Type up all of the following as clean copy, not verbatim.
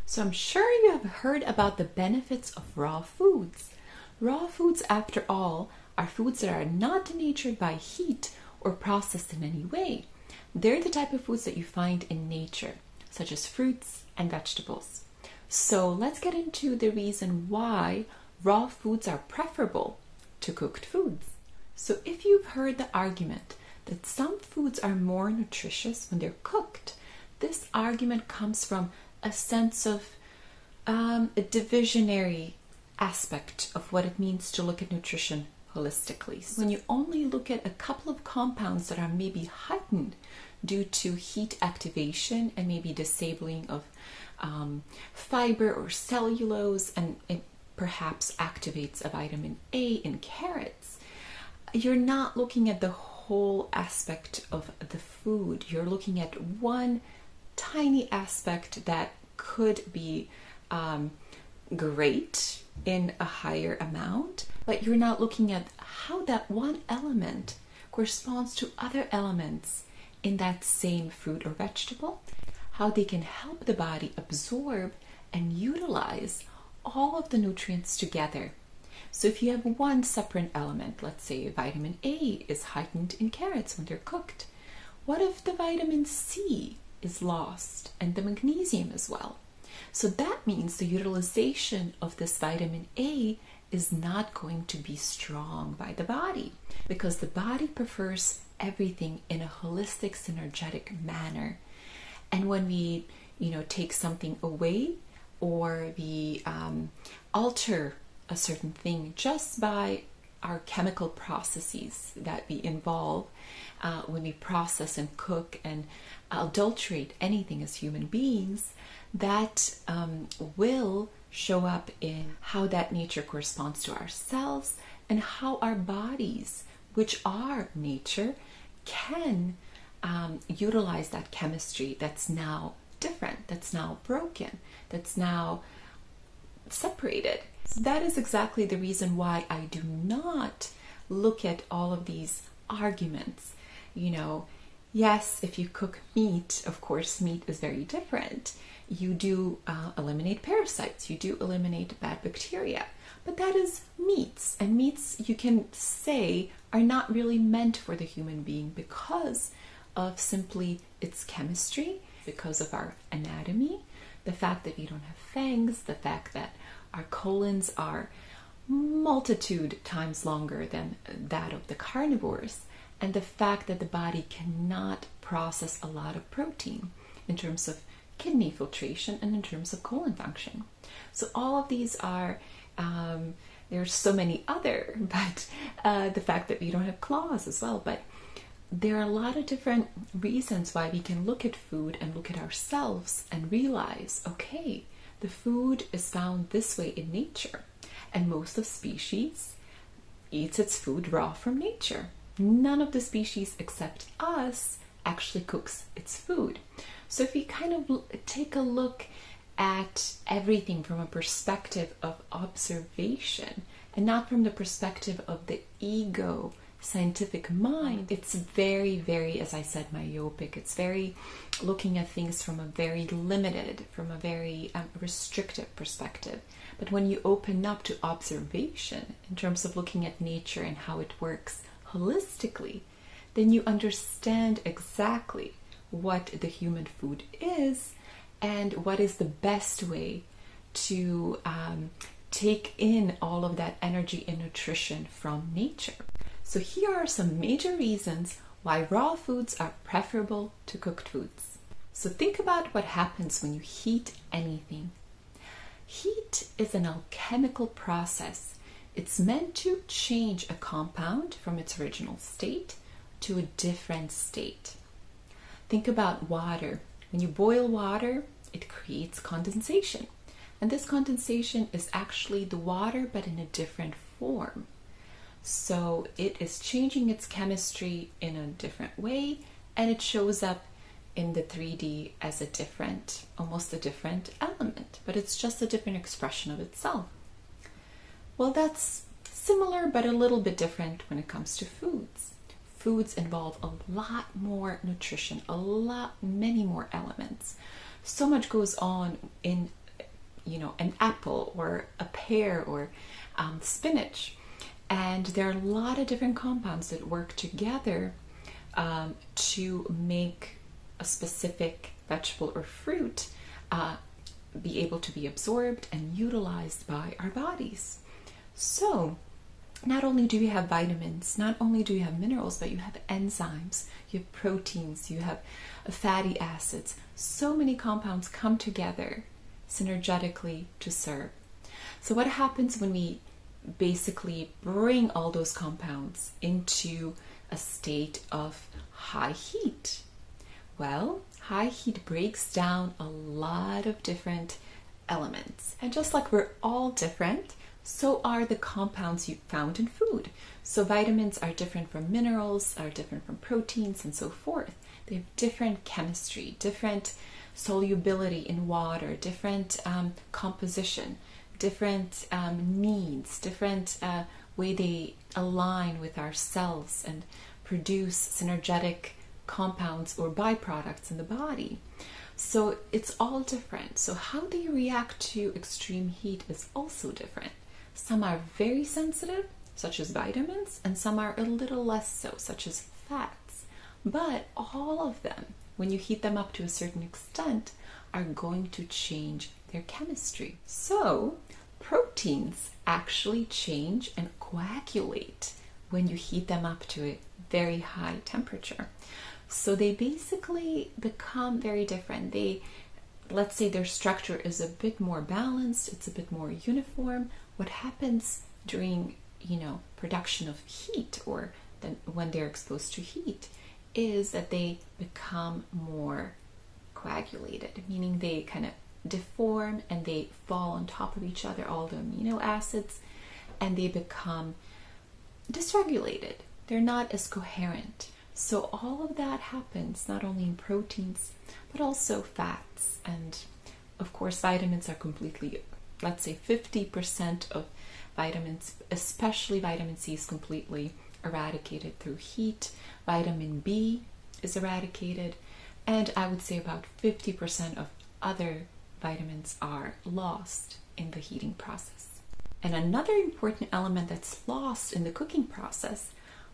So I'm sure you have heard about the benefits of raw foods. Raw foods, after all, are foods that are not denatured by heat or processed in any way. They're the type of foods that you find in nature, such as fruits and vegetables. So let's get into the reason why raw foods are preferable to cooked foods. So if you've heard the argument that some foods are more nutritious when they're cooked, this argument comes from a sense of a divisionary aspect of what it means to look at nutrition holistically. So when you only look at a couple of compounds that are maybe heightened due to heat activation and maybe disabling of fiber or cellulose, and it perhaps activates a vitamin A in carrots, you're not looking at the whole aspect of the food. You're looking at one tiny aspect that could be great in a higher amount, but you're not looking at how that one element corresponds to other elements in that same fruit or vegetable, how they can help the body absorb and utilize all of the nutrients together. So if you have one separate element, let's say vitamin A is heightened in carrots when they're cooked, what if the vitamin C is lost and the magnesium as well? So that means the utilization of this vitamin A is not going to be strong by the body, because the body prefers everything in a holistic, synergetic manner. And when we, take something away, or we alter a certain thing just by our chemical processes that we involve when we process and cook and adulterate anything as human beings, that will show up in how that nature corresponds to ourselves, and how our bodies, which are nature, can utilize that chemistry that's now different, that's now broken, that's now separated. So that is exactly the reason why I do not look at all of these arguments. Yes, if you cook meat, of course, meat is very different. You do eliminate parasites, you do eliminate bad bacteria, but that is meats. And meats, you can say, are not really meant for the human being because of simply its chemistry, because of our anatomy, the fact that we don't have fangs, the fact that our colons are multitude times longer than that of the carnivores, and the fact that the body cannot process a lot of protein in terms of kidney filtration and in terms of colon function. So all of these are, there's so many other, but the fact that we don't have claws as well. But there are a lot of different reasons why we can look at food and look at ourselves and realize, okay, the food is found this way in nature, and most of species eats its food raw from nature. None of the species except us actually cooks its food. So if we kind of take a look at everything from a perspective of observation and not from the perspective of the ego scientific mind, it's very, very, as I said, myopic. It's very looking at things from a very limited, from a very restrictive perspective. But when you open up to observation in terms of looking at nature and how it works holistically, then you understand exactly what the human food is and what is the best way to take in all of that energy and nutrition from nature. So here are some major reasons why raw foods are preferable to cooked foods. So think about what happens when you heat anything. Heat is an alchemical process. It's meant to change a compound from its original state to a different state. Think about water. When you boil water, it creates condensation. And this condensation is actually the water, but in a different form. So it is changing its chemistry in a different way, and it shows up in the 3D as a different, almost a different element, but it's just a different expression of itself. Well, that's similar, but a little bit different when it comes to foods. Foods involve a lot more nutrition, many more elements. So much goes on in an apple or a pear or spinach. And there are a lot of different compounds that work together to make a specific vegetable or fruit be able to be absorbed and utilized by our bodies. So not only do you have vitamins, not only do you have minerals, but you have enzymes, you have proteins, you have fatty acids. So many compounds come together synergetically to serve. So what happens when we basically bring all those compounds into a state of high heat? Well, high heat breaks down a lot of different elements. And just like we're all different, so are the compounds you found in food. So vitamins are different from minerals, are different from proteins, and so forth. They have different chemistry, different solubility in water, different composition, different needs, different way they align with our cells and produce synergetic compounds or byproducts in the body. So it's all different. So how they react to extreme heat is also different. Some are very sensitive, such as vitamins, and some are a little less so, such as fats. But all of them, when you heat them up to a certain extent, are going to change their chemistry. So proteins actually change and coagulate when you heat them up to a very high temperature. So they basically become very different. Let's say their structure is a bit more balanced, it's a bit more uniform. What happens during, production of heat, or then when they're exposed to heat, is that they become more coagulated, meaning they kind of deform and they fall on top of each other, all the amino acids, and they become dysregulated. They're not as coherent. So all of that happens not only in proteins, but also fats. And of course, vitamins are completely, let's say 50% of vitamins, especially vitamin C, is completely eradicated through heat. Vitamin B is eradicated. And I would say about 50% of other vitamins are lost in the heating process. And another important element that's lost in the cooking process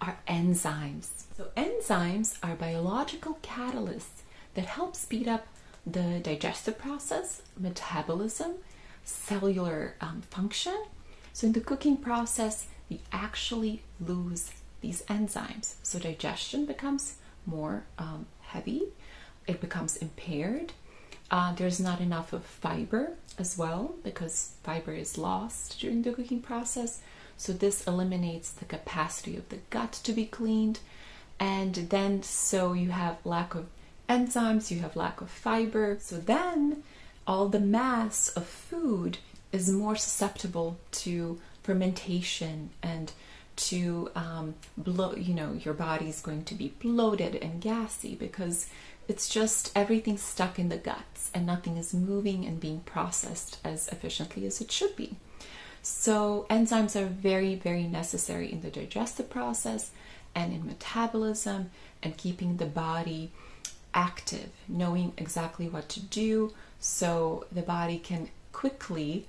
are enzymes. So enzymes are biological catalysts that help speed up the digestive process, metabolism, cellular function. So in the cooking process, we actually lose these enzymes. So digestion becomes more heavy, it becomes impaired. There's not enough of fiber as well, because fiber is lost during the cooking process. So this eliminates the capacity of the gut to be cleaned. And then so you have lack of enzymes, you have lack of fiber. So then all the mass of food is more susceptible to fermentation and to your body's going to be bloated and gassy, because it's just everything stuck in the guts and nothing is moving and being processed as efficiently as it should be. So enzymes are very, very necessary in the digestive process and in metabolism and keeping the body active, knowing exactly what to do so the body can quickly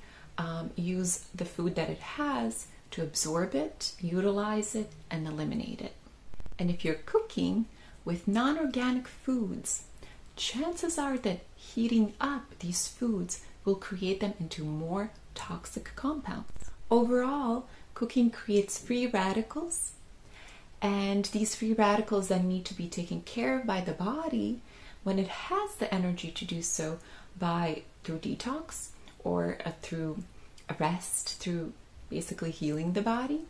use the food that it has to absorb it, utilize it, and eliminate it. And if you're cooking with non-organic foods, chances are that heating up these foods will create them into more toxic compounds. Overall, cooking creates free radicals, and these free radicals then need to be taken care of by the body when it has the energy to do so through detox or through rest, through basically healing the body.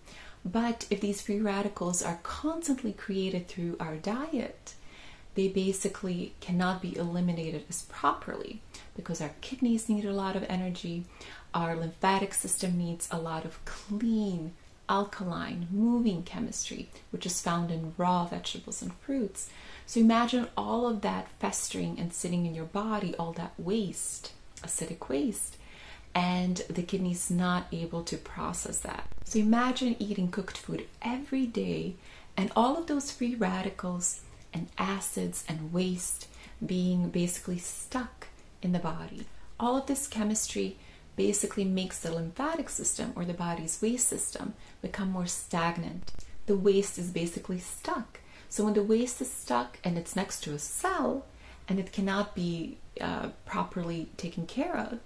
But if these free radicals are constantly created through our diet, they basically cannot be eliminated as properly, because our kidneys need a lot of energy, our lymphatic system needs a lot of clean, alkaline, moving chemistry, which is found in raw vegetables and fruits. So imagine all of that festering and sitting in your body, all that waste, acidic waste, and the kidneys not able to process that. So imagine eating cooked food every day and all of those free radicals and acids and waste being basically stuck in the body. All of this chemistry basically makes the lymphatic system or the body's waste system become more stagnant. The waste is basically stuck. So when the waste is stuck and it's next to a cell and it cannot be properly taken care of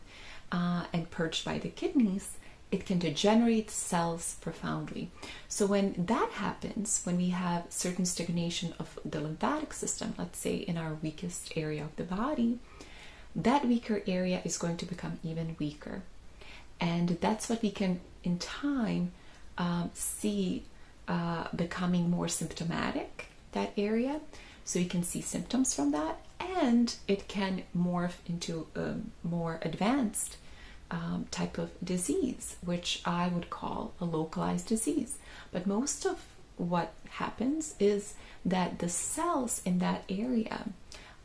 and purged by the kidneys, it can degenerate cells profoundly. So when that happens, when we have certain stagnation of the lymphatic system, let's say in our weakest area of the body, that weaker area is going to become even weaker. And that's what we can in time see becoming more symptomatic, that area. So you can see symptoms from that, and it can morph into a more advanced type of disease, which I would call a localized disease. But most of what happens is that the cells in that area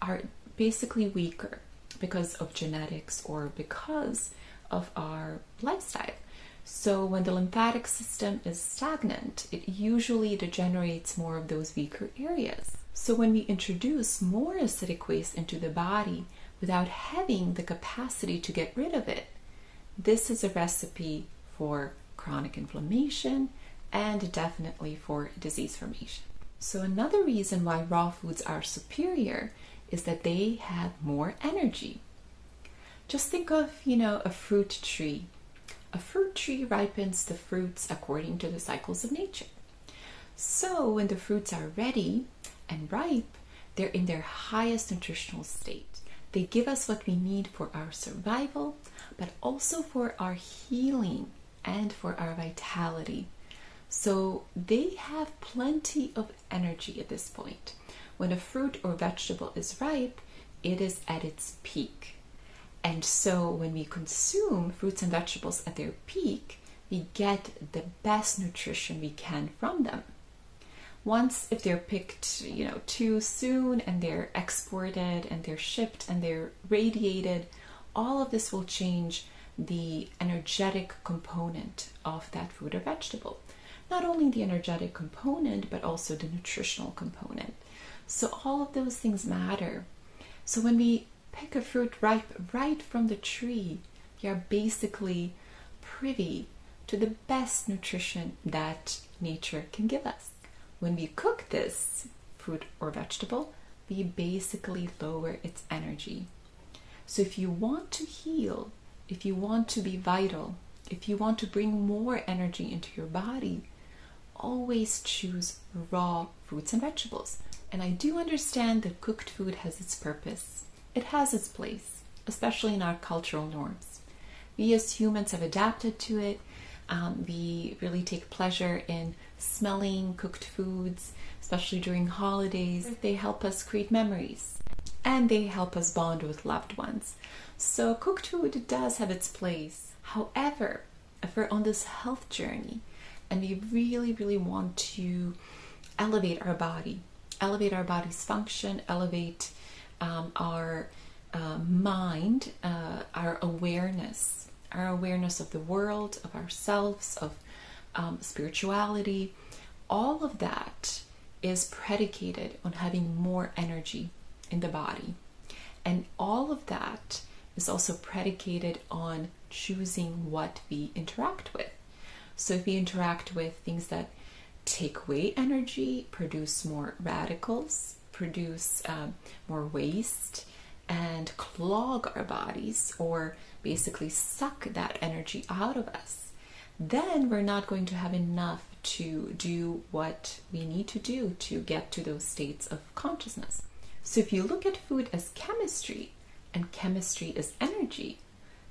are basically weaker because of genetics or because of our lifestyle. So when the lymphatic system is stagnant, it usually degenerates more of those weaker areas. So when we introduce more acidic waste into the body without having the capacity to get rid of it, this is a recipe for chronic inflammation and definitely for disease formation. So another reason why raw foods are superior is that they have more energy. Just think of, a fruit tree. A fruit tree ripens the fruits according to the cycles of nature. So when the fruits are ready and ripe, they're in their highest nutritional state. They give us what we need for our survival, but also for our healing and for our vitality. So they have plenty of energy at this point. When a fruit or vegetable is ripe, it is at its peak. And so when we consume fruits and vegetables at their peak, we get the best nutrition we can from them. Once, if they're picked, too soon and they're exported and they're shipped and they're radiated, all of this will change the energetic component of that fruit or vegetable. Not only the energetic component, but also the nutritional component. So all of those things matter. So when we pick a fruit ripe right from the tree, we are basically privy to the best nutrition that nature can give us. When we cook this fruit or vegetable, we basically lower its energy. So if you want to heal, if you want to be vital, if you want to bring more energy into your body, always choose raw fruits and vegetables. And I do understand that cooked food has its purpose. It has its place, especially in our cultural norms. We as humans have adapted to it. We really take pleasure in smelling cooked foods, especially during holidays. They help us create memories and they help us bond with loved ones. So cooked food does have its place. However, if we're on this health journey and we really, really want to elevate our body's function, elevate our mind, our awareness of the world, of ourselves, of spirituality, all of that is predicated on having more energy in the body. And all of that is also predicated on choosing what we interact with. So if we interact with things that take away energy, produce more radicals, produce more waste, and clog our bodies, or basically suck that energy out of us, then we're not going to have enough to do what we need to do to get to those states of consciousness. So if you look at food as chemistry, and chemistry is energy,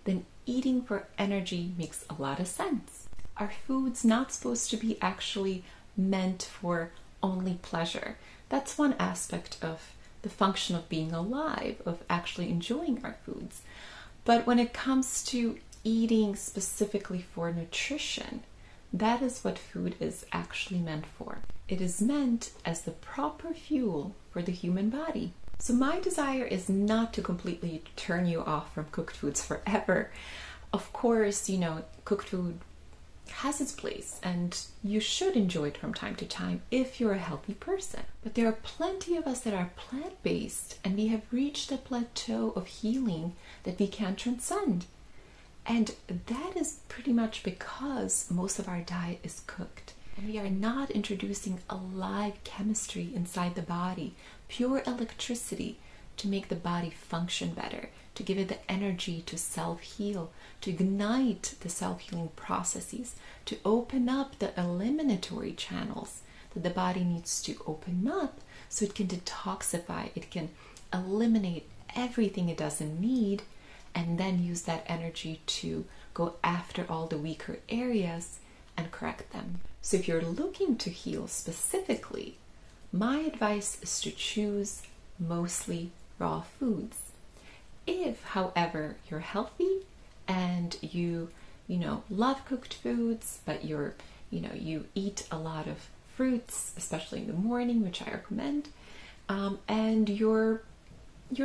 then eating for energy makes a lot of sense. Our food's not supposed to be actually meant for only pleasure. That's one aspect of the function of being alive, of actually enjoying our foods. But when it comes to eating specifically for nutrition, that is what food is actually meant for. It is meant as the proper fuel for the human body. So my desire is not to completely turn you off from cooked foods forever. Of course, cooked food has its place and you should enjoy it from time to time if you're a healthy person. But there are plenty of us that are plant-based and we have reached a plateau of healing that we can't transcend. And that is pretty much because most of our diet is cooked. And we are not introducing a live chemistry inside the body, pure electricity to make the body function better, to give it the energy to self-heal, to ignite the self-healing processes, to open up the eliminatory channels that the body needs to open up so it can detoxify, it can eliminate everything it doesn't need, and then use that energy to go after all the weaker areas and correct them. So if you're looking to heal specifically, my advice is to choose mostly raw foods. If, however, you're healthy and you love cooked foods, but you eat a lot of fruits, especially in the morning, which I recommend, and you're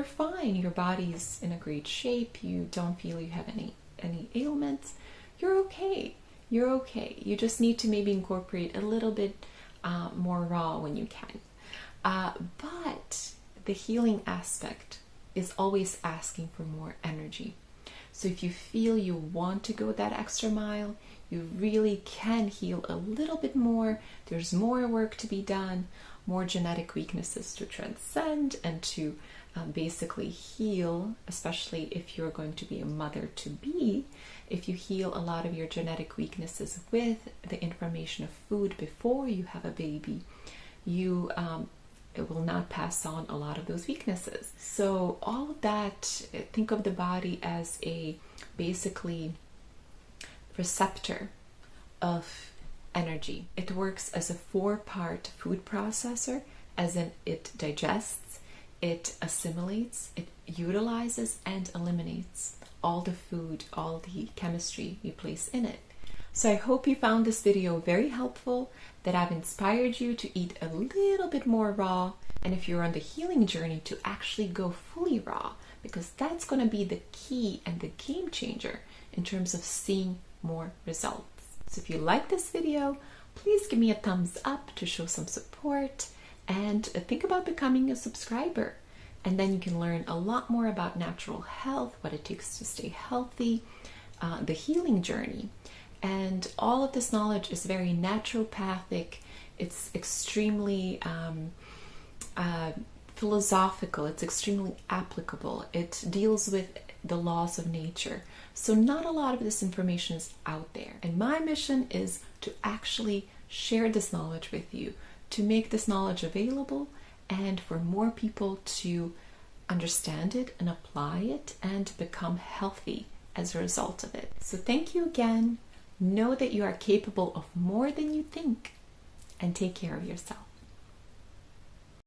fine, your body's in a great shape, you don't feel you have any ailments, you're okay. You're okay. You just need to maybe incorporate a little bit more raw when you can. But the healing aspect is always asking for more energy. So if you feel you want to go that extra mile, you really can heal a little bit more. There's more work to be done, more genetic weaknesses to transcend and to basically heal, especially if you're going to be a mother-to-be. If you heal a lot of your genetic weaknesses with the information of food before you have a baby, it will not pass on a lot of those weaknesses. So all of that, think of the body as a basically receptor of energy. It works as a 4-part food processor, as in it digests, it assimilates, it utilizes and eliminates all the food, all the chemistry you place in it. So I hope you found this video very helpful, that I've inspired you to eat a little bit more raw, and if you're on the healing journey, to actually go fully raw, because that's going to be the key and the game changer in terms of seeing more results. So if you like this video, please give me a thumbs up to show some support, and think about becoming a subscriber. And then you can learn a lot more about natural health, what it takes to stay healthy, the healing journey. And all of this knowledge is very naturopathic. It's extremely philosophical. It's extremely applicable. It deals with the laws of nature. So not a lot of this information is out there. And my mission is to actually share this knowledge with you, to make this knowledge available, and for more people to understand it and apply it and become healthy as a result of it. So thank you again. Know that you are capable of more than you think, and take care of yourself.